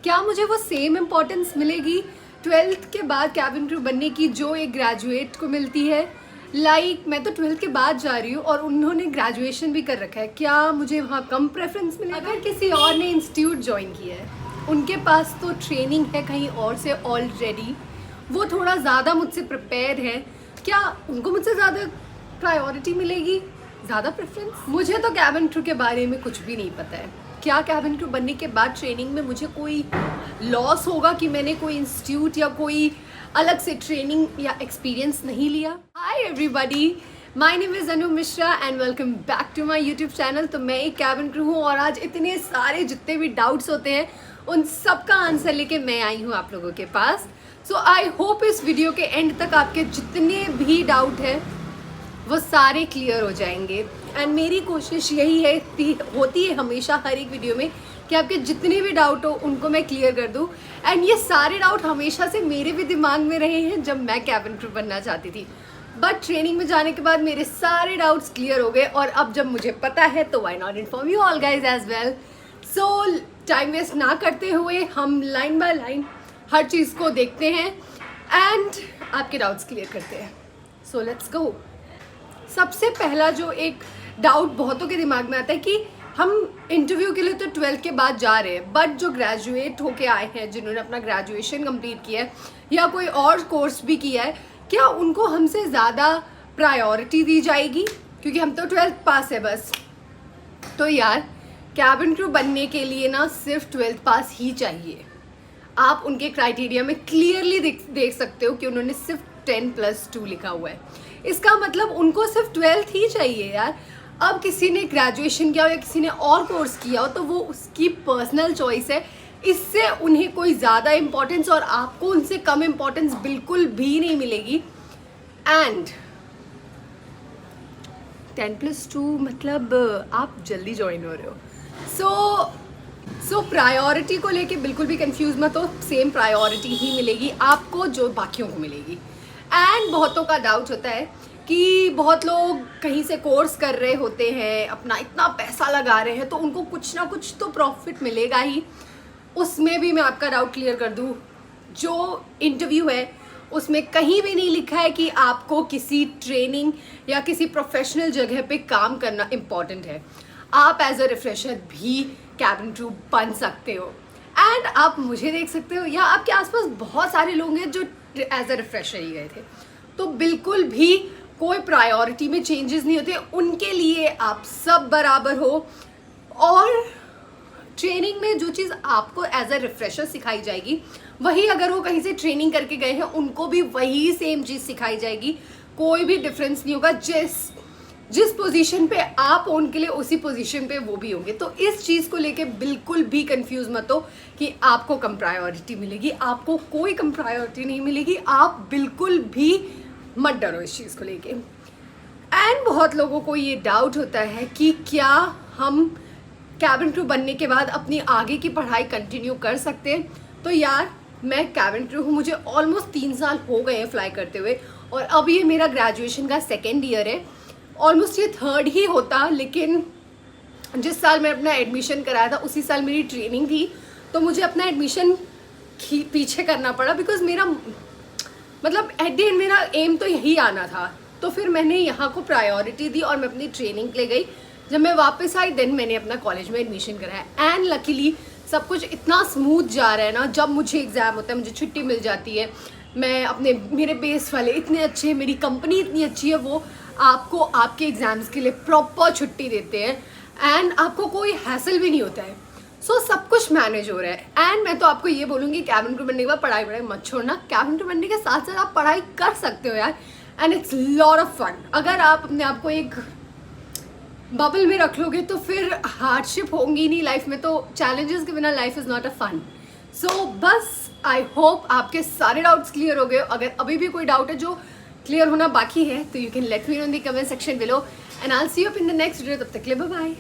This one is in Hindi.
क्या मुझे वो सेम इम्पोर्टेंस मिलेगी 12th के बाद कैबिन क्रू बनने की जो एक ग्रेजुएट को मिलती है? मैं तो 12th के बाद जा रही हूँ और उन्होंने ग्रेजुएशन भी कर रखा है, क्या मुझे वहाँ कम प्रेफरेंस मिलेगा? अगर किसी और ने इंस्टीट्यूट ज्वाइन किया है, उनके पास तो ट्रेनिंग है कहीं और से ऑलरेडी, वो थोड़ा ज़्यादा मुझसे प्रिपेयर है, क्या उनको मुझसे ज़्यादा प्रायोरिटी मिलेगी, ज़्यादा प्रेफरेंस? मुझे तो कैबिन क्रू के बारे में कुछ भी नहीं पता है। क्या कैबिन क्रू बनने के बाद ट्रेनिंग में मुझे कोई लॉस होगा कि मैंने कोई इंस्टीट्यूट या कोई अलग से ट्रेनिंग या एक्सपीरियंस नहीं लिया? Hi everybody, my name is Anu Mishra and welcome back to my YouTube channel. तो मैं एक कैबिन क्रू हूँ और आज इतने सारे जितने भी डाउट्स होते हैं उन सब का आंसर लेके मैं आई हूँ आप लोगों के पास। सो आई होप इस वीडियो के एंड तक आपके जितने भी डाउट है वो सारे क्लियर हो जाएंगे। एंड मेरी कोशिश यही होती है हमेशा हर एक वीडियो में कि आपके जितने भी डाउट हो उनको मैं क्लियर कर दूं। एंड ये सारे डाउट हमेशा से मेरे भी दिमाग में रहे हैं जब मैं कैबिन क्रू बनना चाहती थी, बट ट्रेनिंग में जाने के बाद मेरे सारे डाउट्स क्लियर हो गए और अब जब मुझे पता है तो why not inform you all guys as well. So time waste ना करते हुए हम लाइन बाय लाइन हर चीज़ को देखते हैं एंड आपके डाउट्स क्लियर करते हैं। So let's go. सबसे पहला जो एक डाउट बहुतों के दिमाग में आता है कि हम इंटरव्यू के लिए तो 12th के बाद जा रहे हैं, बट जो ग्रेजुएट होके आए हैं, जिन्होंने अपना ग्रेजुएशन कंप्लीट किया है या कोई और कोर्स भी किया है, क्या उनको हमसे ज़्यादा प्रायोरिटी दी जाएगी क्योंकि हम तो 12th पास है बस? तो यार कैबिन क्रू बनने के लिए ना सिर्फ 12th पास ही चाहिए। आप उनके क्राइटेरिया में क्लियरली देख सकते हो कि उन्होंने सिर्फ 10+2 लिखा हुआ है। इसका मतलब उनको सिर्फ 12th ही चाहिए यार। अब किसी ने ग्रेजुएशन किया हो या किसी ने और कोर्स किया हो तो वो उसकी पर्सनल चॉइस है, इससे उन्हें कोई ज़्यादा इम्पोर्टेंस और आपको उनसे कम इम्पोर्टेंस बिल्कुल भी नहीं मिलेगी। एंड 10+2 मतलब आप जल्दी ज्वाइन हो रहे हो। सो प्रायोरिटी को लेके बिल्कुल भी कंफ्यूज मत हो, सेम प्रायोरिटी ही मिलेगी आपको जो बाकियों को मिलेगी। एंड बहुतों का डाउट होता है कि बहुत लोग कहीं से कोर्स कर रहे होते हैं, अपना इतना पैसा लगा रहे हैं तो उनको कुछ ना कुछ तो प्रॉफिट मिलेगा ही। उसमें भी मैं आपका डाउट क्लियर कर दूं, जो इंटरव्यू है उसमें कहीं भी नहीं लिखा है कि आपको किसी ट्रेनिंग या किसी प्रोफेशनल जगह पे काम करना इम्पॉर्टेंट है। आप एज अ रिफ्रेशर भी कैबिन क्रू बन सकते हो एंड आप मुझे देख सकते हो या आपके आसपास बहुत सारे लोग हैं जो एज अ रिफ्रेशर ही गए थे, तो बिल्कुल भी कोई प्रायोरिटी में चेंजेस नहीं होते। उनके लिए आप सब बराबर हो और ट्रेनिंग में जो चीज़ आपको एज अ रिफ्रेशर सिखाई जाएगी वही अगर वो कहीं से ट्रेनिंग करके गए हैं उनको भी वही सेम चीज़ सिखाई जाएगी। कोई भी डिफरेंस नहीं होगा। जिस पोजीशन पे आप हो उनके लिए उसी पोजीशन पे वो भी होंगे। तो इस चीज़ को लेके बिल्कुल भी कंफ्यूज मत हो कि आपको कम प्रायोरिटी मिलेगी, आपको कोई कम प्रायोरिटी नहीं मिलेगी। आप बिल्कुल भी मत डरो इस चीज़ को लेके। एंड बहुत लोगों को ये डाउट होता है कि क्या हम कैबिन क्रू बनने के बाद अपनी आगे की पढ़ाई कंटिन्यू कर सकते हैं? तो यार मैं कैबिन क्रू हूँ, मुझे ऑलमोस्ट 3 साल हो गए हैं फ्लाई करते हुए और अब ये मेरा ग्रेजुएशन का 2nd ईयर है। ऑलमोस्ट ये 3rd ही होता, लेकिन जिस साल मैं अपना एडमिशन कराया था उसी साल मेरी ट्रेनिंग थी, तो मुझे अपना एडमिशन पीछे करना पड़ा बिकॉज मेरा मतलब एट द एंड मेरा एम तो यही आना था। तो फिर मैंने यहाँ को प्रायोरिटी दी और मैं अपनी ट्रेनिंग के लिए गई। जब मैं वापस आई देन मैंने अपना कॉलेज में एडमिशन कराया एंड लकीली सब कुछ इतना स्मूथ जा रहा है ना। जब मुझे एग्ज़ाम होता है मुझे छुट्टी मिल जाती है, मैं मेरे बेस वाले इतने अच्छे हैं, मेरी कंपनी इतनी अच्छी है, वो आपको आपके एग्ज़ाम्स के लिए प्रॉपर छुट्टी देते हैं एंड आपको कोई हैसल भी नहीं होता है। सो सब कुछ मैनेज हो रहा है। एंड मैं तो आपको ये बोलूँगी कैबिन क्रू बनने के बाद पढ़ाई मत छोड़ना। कैबिन क्रू बनने के साथ साथ आप पढ़ाई कर सकते हो यार and it's lot of fun. अगर आप अपने आप को एक बबल में रख लोगे तो फिर हार्डशिप होंगी नहीं लाइफ में, तो चैलेंजेस के बिना life is not a fun. So बस आई होप आपके सारे डाउट्स क्लियर हो गए। अगर अभी भी कोई डाउट है जो क्लियर होना बाकी है तो you can let me know in the comment section below and I will see you up in the next video. तब तक के लिए बाय बाय।